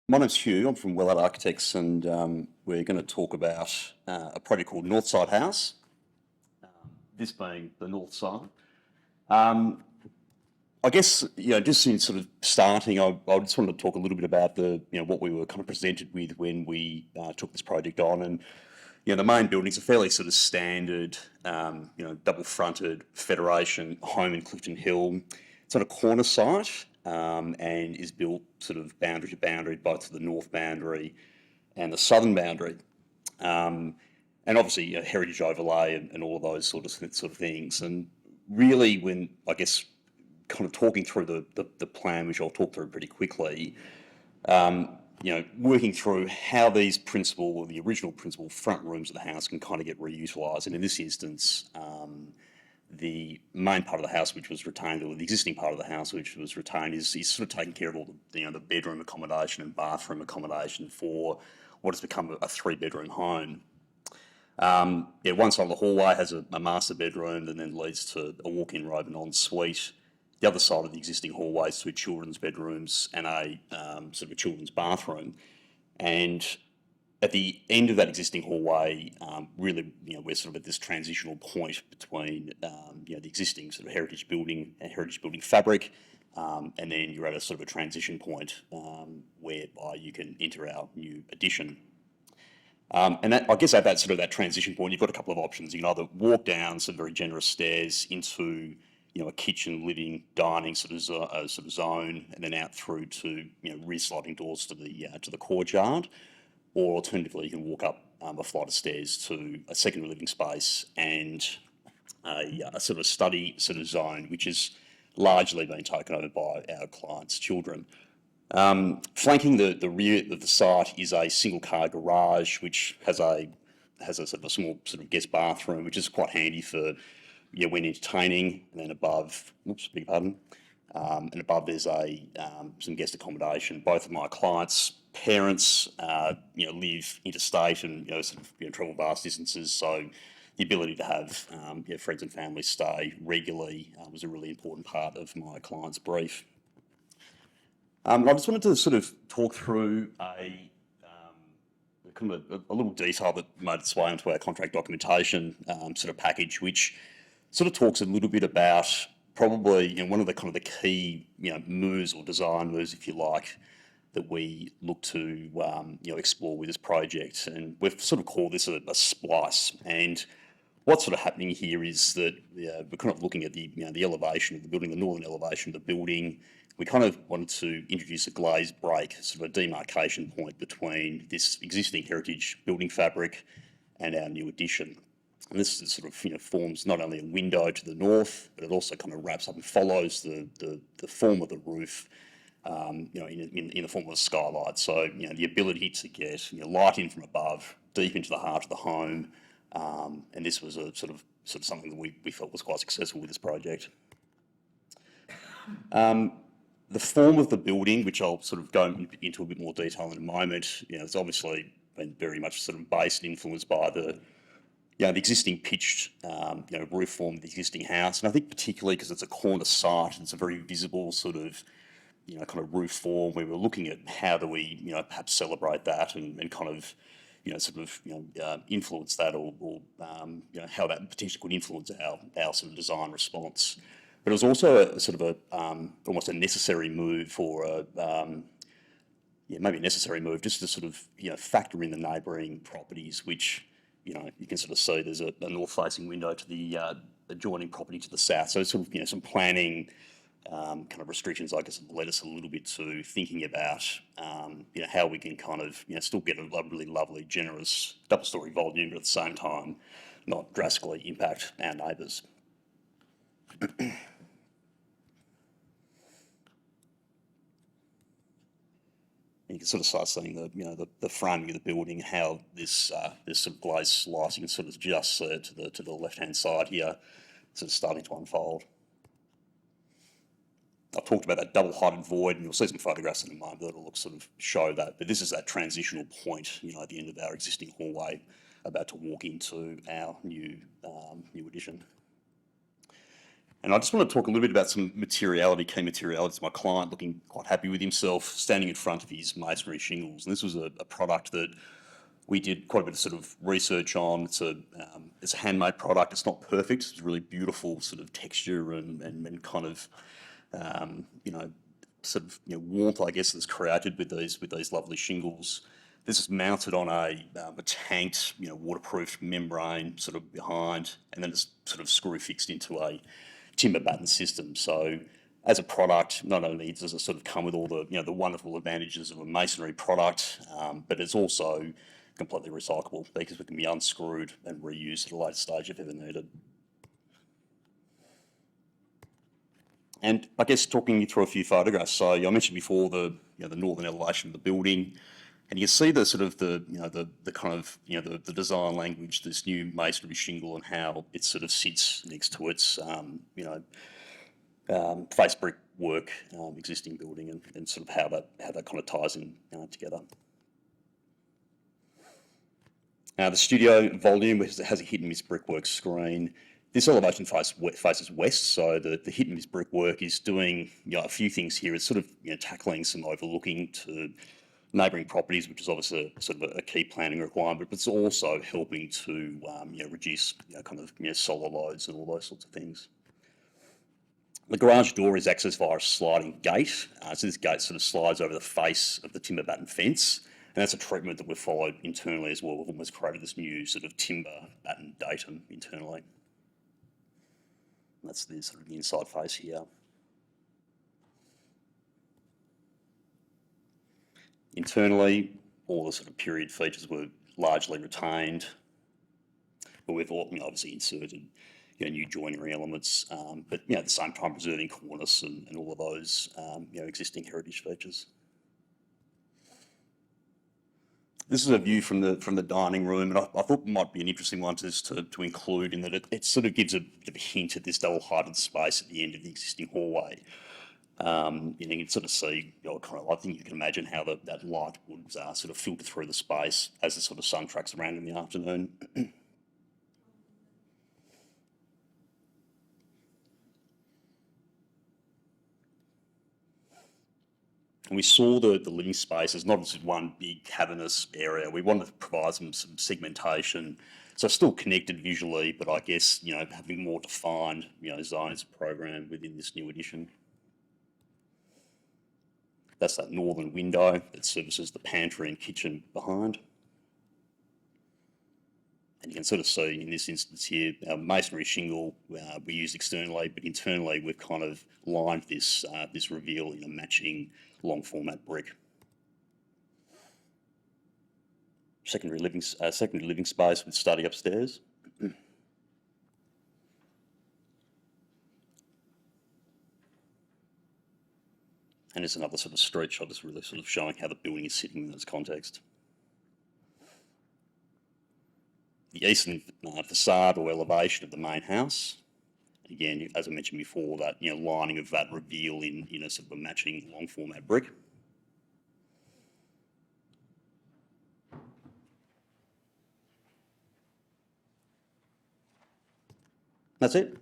My name's Hugh. I'm from Wellard Architects, and we're going to talk about a project called Northside House. This being the north side. I guess just in sort of starting, I just wanted to talk a little bit about what we were kind of presented with when we took this project on, and the main building's a fairly sort of standard, double-fronted Federation home in Clifton Hill. It's on a corner site. And is built sort of boundary to boundary, both to the north boundary and the southern boundary. And obviously, heritage overlay and all of those sort of things. And really, when I guess kind of talking through the plan, which I'll talk through pretty quickly, working through how these the original principal front rooms of the house can kind of get reutilised. And in this instance, the main part of the house, which was retained, or the existing part of the house, which was retained, is sort of taking care of all the bedroom accommodation and bathroom accommodation for what has become a three-bedroom home. One side of the hallway has a master bedroom and then leads to a walk-in robe and ensuite. The other side of the existing hallway is two children's bedrooms and a sort of a children's bathroom. And at the end of that existing hallway, really, we're sort of at this transitional point between, the existing sort of heritage building fabric, and then you're at a sort of a transition point whereby you can enter our new addition. And I guess at that transition point, you've got a couple of options. You can either walk down some very generous stairs into, a kitchen, living, dining sort of zone, and then out through to, rear sliding doors to the courtyard. Or alternatively, you can walk up a flight of stairs to a secondary living space and a sort of study sort of zone, which is largely been taken over by our clients' children. Flanking the rear of the site is a single-car garage, which has a sort of a small sort of guest bathroom, which is quite handy for when entertaining. And then above, and above there's some guest accommodation. Both of my clients' parents, live interstate and travel vast distances, so the ability to have friends and family stay regularly was a really important part of my client's brief. I just wanted to sort of talk through a little detail that made its way into our contract documentation sort of package, which sort of talks a little bit about probably one of the kind of the key moves or design moves, if you like, that we look to explore with this project, and we've sort of called this a splice. And what's sort of happening here is that we're kind of looking at the elevation of the building, the northern elevation of the building. We kind of wanted to introduce a glazed break, sort of a demarcation point between this existing heritage building fabric and our new addition. And this sort of forms not only a window to the north, but it also kind of wraps up and follows the form of the roof. In the form of a skylight. So, the ability to get light in from above, deep into the heart of the home, and this was a sort of something that we felt was quite successful with this project. The form of the building, which I'll sort of go into a bit more detail in a moment, it's obviously been very much sort of based and influenced by the existing pitched, roof form of the existing house, and I think particularly because it's a corner site and it's a very visible sort of kind of roof form. We were looking at how do we, perhaps celebrate that and kind of, influence that or how that potentially could influence our sort of design response. But it was also a sort of almost a necessary move or maybe a necessary move just to sort of, factor in the neighbouring properties, which, you can sort of see there's a north-facing window to the adjoining property to the south. So sort of, some planning kind of restrictions, I guess, have led us a little bit to thinking about, how we can kind of, still get a really lovely, generous double-storey volume, but at the same time, not drastically impact our neighbours. You can sort of start seeing the framing of the building, how this sort of glazed lighting sort of just to the left-hand side here, sort of starting to unfold. I've talked about that double-heighted void, and you'll see some photographs in a moment that'll sort of show that. But this is that transitional point, at the end of our existing hallway, about to walk into our new addition. And I just want to talk a little bit about some materiality, key materialities. My client looking quite happy with himself, standing in front of his masonry shingles. And this was a product that we did quite a bit of sort of research on. It's a handmade product. It's not perfect. It's really beautiful sort of texture and kind of, warmth, I guess, that's created with these lovely shingles. This is mounted on a tanked, waterproof membrane sort of behind, and then it's sort of screw fixed into a timber batten system. So as a product, not only does it sort of come with all the, the wonderful advantages of a masonry product, but it's also completely recyclable because it can be unscrewed and reused at a later stage if ever needed. And I guess talking you through a few photographs. So I mentioned before the northern elevation of the building, and you can see the sort of the kind of the design language, this new masonry shingle, and how it sort of sits next to its face brick work existing building, and sort of how that kind of ties in together. Now the studio volume has a hit and miss brickwork screen. This elevation faces west, so the hit and miss brickwork is doing a few things here. It's sort of tackling some overlooking to neighbouring properties, which is obviously sort of a key planning requirement, but it's also helping to reduce solar loads and all those sorts of things. The garage door is accessed via a sliding gate. So this gate sort of slides over the face of the timber batten fence, and that's a treatment that we've followed internally as well. We've almost created this new sort of timber batten datum internally. And that's the sort of the inside face here. Internally, all the sort of period features were largely retained, but we've obviously inserted new joinery elements, but at the same time preserving cornice and all of those existing heritage features. This is a view from the dining room, and I thought it might be an interesting one to include, in that it sort of gives a bit of a hint at this double-heighted space at the end of the existing hallway. You can sort of see, I think you can imagine how that light would sort of filter through the space as the sort of sun tracks around in the afternoon. And we saw the living space as not just one big cavernous area. We wanted to provide some segmentation, so still connected visually, but I guess having more defined zones program within this new edition. That's that northern window that services the pantry and kitchen behind. And you can sort of see in this instance here, our masonry shingle we used externally, but internally we've kind of lined this reveal in a matching long format brick. Secondary living space with study upstairs. And it's another sort of street shot that's really sort of showing how the building is sitting in this context. The eastern facade or elevation of the main house. Again, as I mentioned before, that lining of that reveal in sort of a matching long format brick. That's it.